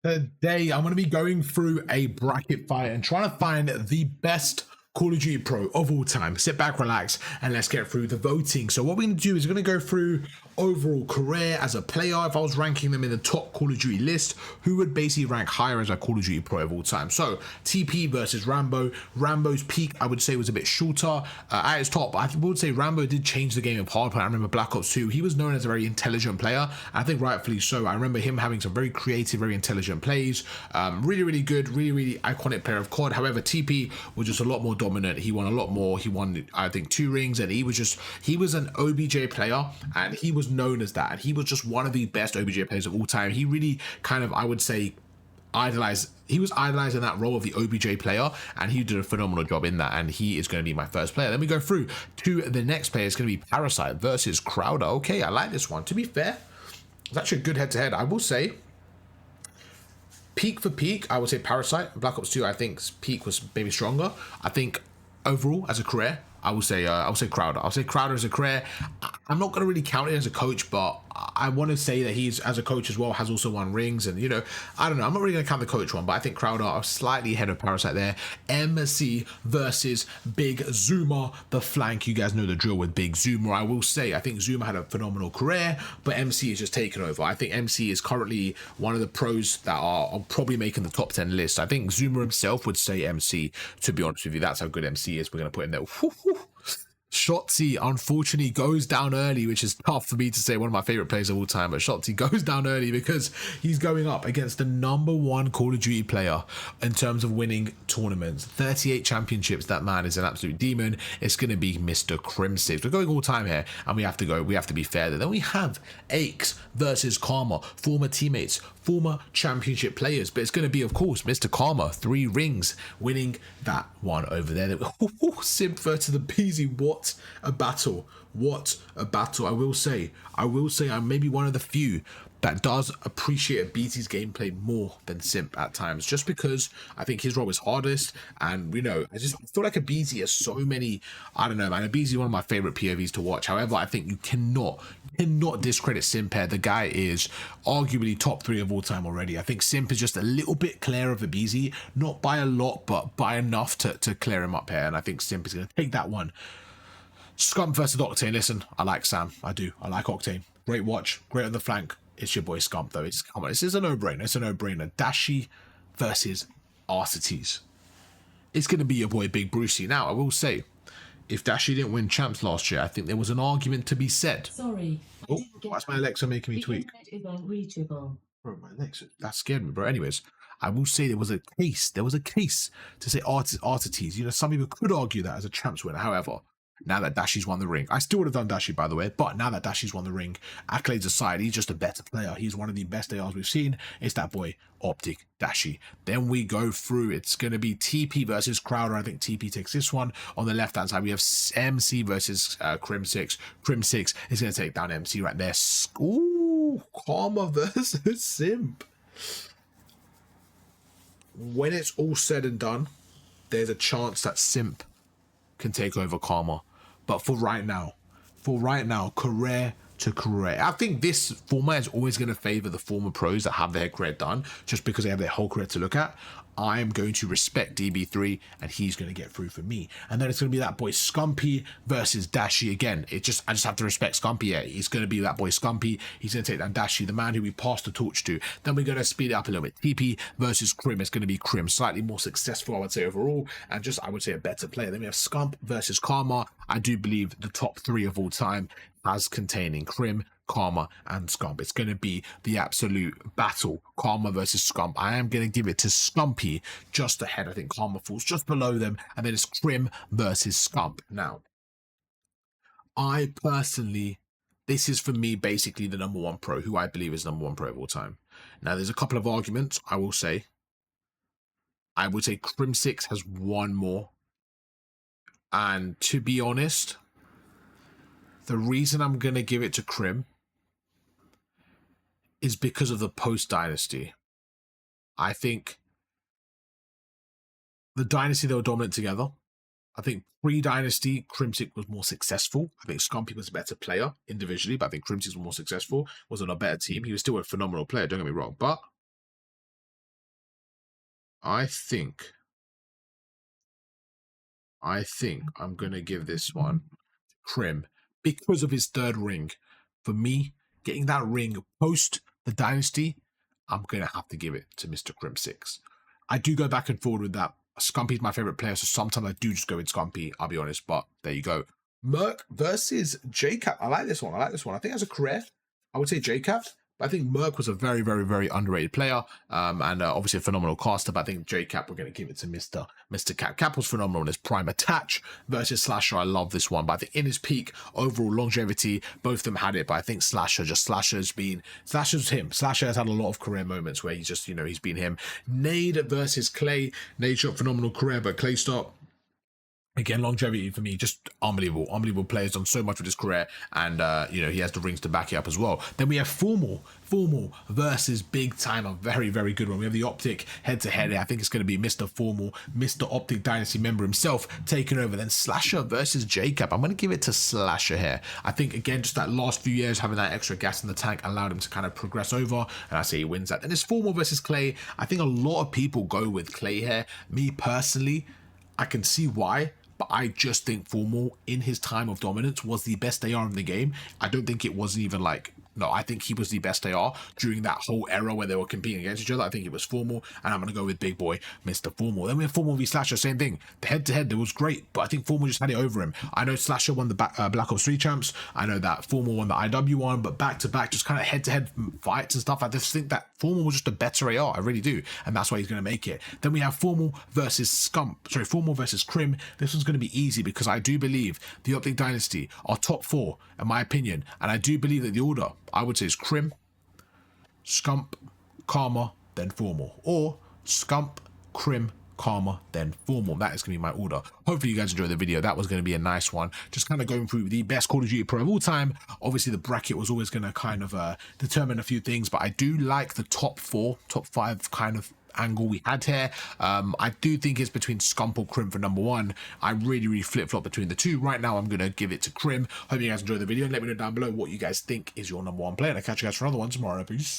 Today, I'm going to be going through a bracket fight and trying to find the best Call of Duty Pro of all time. Sit back, relax, and let's get through the voting. So what we're going to do is we're going to go through overall career as a player. If I was ranking them in the top Call of Duty list, who would basically rank higher as a Call of Duty Pro of all time? So TP versus Rambo. Rambo's peak, I would say, was a bit shorter. At its top, I would say Rambo did change the game of hardpoint. I remember Black Ops 2. He was known as a very intelligent player. I think rightfully so. I remember him having some very creative, very intelligent plays. Really, really good, really iconic player of COD. However, TP was just a lot more dominant. He won a lot more. He won, I think, 2 rings, and he was an OBJ player, and he was known as that. And he was just one of the best OBJ players of all time. He really kind of, I would say, he was idolized in that role of the OBJ player, and he did a phenomenal job in that, and he is going to be my first player. Then we go through to the next player. It's going to be Parasite versus Crowder. Okay, I like this one. To be fair, it's actually a good head-to-head. I will say, peak for peak, I would say Parasite. Black Ops 2, I think peak was maybe stronger. I think overall, as a career, I would say Crowder. I'll say Crowder as a career. I'm not going to really count it as a coach, but I want to say that he's, as a coach as well, has also won rings. And, you know, I don't know. I'm not really going to count the coach one, but I think Crowder are slightly ahead of Parasite there. MC versus Big Zoomer, the flank. You guys know the drill with Big Zoomer. I will say, I think Zoomer had a phenomenal career, but MC is just taken over. I think MC is currently one of the pros that are probably making the top 10 list. I think Zoomer himself would say MC, to be honest with you. That's how good MC is. We're going to put in there. Shotzi unfortunately goes down early, which is tough for me to say, one of my favorite players of all time, but Shotzi goes down early because he's going up against the #1 Call of Duty player in terms of winning tournaments. 38 championships. That man is an absolute demon. It's going to be Mr. Crim6. We're going all time here, and we have to be fair there. Then we have Aches versus Karma, former teammates, former championship players, but it's going to be, of course, Mr. Karma, 3 rings, winning that one over there. Simp versus the Peasy. What a battle. What a battle. I will say I'm maybe one of the few that does appreciate BT's gameplay more than Simp at times, just because I think his role is hardest. And, you know, I just feel like a BT has so many, I don't know, man. A BT is one of my favorite POVs to watch. However, I think you cannot discredit Simp here. The guy is arguably top 3 of all time already. I think Simp is just a little bit clear of Abizi, not by a lot, but by enough to clear him up here. And I think Simp is going to take that one. Scump versus Octane. Listen, I like Sam. I do. I like Octane. Great watch. Great on the flank. It's your boy Scump, though. Come on, this is a no-brainer. It's a no-brainer. Dashi versus Arcites. It's going to be your boy Big Brucey. Now, I will say, if Dashi didn't win champs last year, I think there was an argument to be said. Sorry. Oh, that's my Alexa making me tweak. Is unreachable. Bro, my Alexa, that scared me, bro. Anyways, I will say there was a case to say Arcites. You know, some people could argue that as a champs winner. However, now that Dashi's won the ring, I still would have done Dashi, by the way, but now that Dashi's won the ring, accolades aside, he's just a better player. He's one of the best ARs we've seen. It's that boy, Optic Dashi. Then we go through. It's going to be TP versus Crowder. I think TP takes this one. On the left-hand side, we have MC versus Crim6. Crim6 is going to take down MC right there. Ooh, Karma versus Simp. When it's all said and done, there's a chance that Simp can take over Karma. But for right now, career to career, I think this format is always going to favor the former pros that have their career done, just because they have their whole career to look at. I'm going to respect DB3, and he's going to get through for me. And then it's going to be that boy Scumpy versus Dashi again. I just have to respect Scumpy. Yeah, he's going to be that boy Scumpy. He's going to take down Dashi, the man who we passed the torch to. Then we're going to speed it up a little bit. TP versus Crim. It's going to be Crim, slightly more successful, I would say, overall, and just, I would say, a better player. Then we have Scump versus Karma. I do believe the top 3 of all time as containing Crim, Karma, and Scump. It's going to be the absolute battle. Karma versus Scump. I am going to give it to Scumpy just ahead. I think Karma falls just below them, and then it's Crim versus Scump. Now, I personally, this is for me basically the #1 pro, who I believe is #1 pro of all time. Now, there's a couple of arguments, I will say. I would say Crim6 has one more. And to be honest, the reason I'm going to give it to Crim is because of the post-dynasty. I think the dynasty, they were dominant together. I think pre-dynasty, Crim6 was more successful. I think Scumpy was a better player individually, but I think Crim6 was more successful, was on a better team. He was still a phenomenal player, don't get me wrong. But I think I'm gonna give this one Krim because of his third ring. For me, getting that ring post the dynasty, I'm gonna have to give it to Mr. Krim 6. I do go back and forward with that. Scumpy's my favorite player, so sometimes I do just go with Scumpy, I'll be honest, but there you go. Merc versus JCap. I like this one. I think as a career, I would say JCap. But I think Merc was a very, very, very underrated player, and obviously a phenomenal caster. But I think JCap, we're going to give it to Mr. Cap. Cap was phenomenal in his prime. Attach versus Slasher. I love this one. But I think in his peak overall longevity, both of them had it. But I think Slasher's been him. Slasher has had a lot of career moments where he's just, he's been him. Nade versus Clay. Nade shot phenomenal career, but Clay start. Again, longevity for me, just unbelievable players, done so much with his career, and he has the rings to back it up as well. Then we have Formal versus Big Time, a very, very good one. We have the Optic head-to-head. I think it's going to be Mr. Formal, Mr. Optic Dynasty member himself taking over. Then Slasher versus JCap. I'm going to give it to Slasher here. I think, again, just that last few years, having that extra gas in the tank allowed him to kind of progress over, and I say he wins that. Then it's Formal versus Clay. I think a lot of people go with Clay here. Me, personally, I can see why. But I just think Formal, in his time of dominance, was the best AR in the game. I don't think it was even like... No, I think he was the best AR during that whole era where they were competing against each other. I think it was Formal, and I'm going to go with big boy, Mr. Formal. Then we have Formal v Slasher, same thing. The head-to-head, it was great, but I think Formal just had it over him. I know Slasher won the Black Ops 3 champs. I know that Formal won the IW one, but back-to-back, just kind of head-to-head fights and stuff. I just think that Formal was just a better AR. I really do, and that's why he's going to make it. Then we have Formal versus Formal versus Krim. This one's going to be easy because I do believe the Optic Dynasty are top 4, in my opinion, and I do believe that the order, I would say, is Krim, Scump, Karma, then Formal. Or Scump, Krim, Karma, then Formal. That is going to be my order. Hopefully you guys enjoyed the video. That was going to be a nice one. Just kind of going through the best Call of Duty Pro of all time. Obviously the bracket was always going to kind of determine a few things, but I do like the top 5 kind of angle we had here. I do think it's between Scump or Krim for number 1. I really flip-flop between the two. Right now I'm going to give it to Krim. Hope you guys enjoyed the video, and let me know down below what you guys think is your number 1 player, and I'll catch you guys for another one tomorrow. Peace.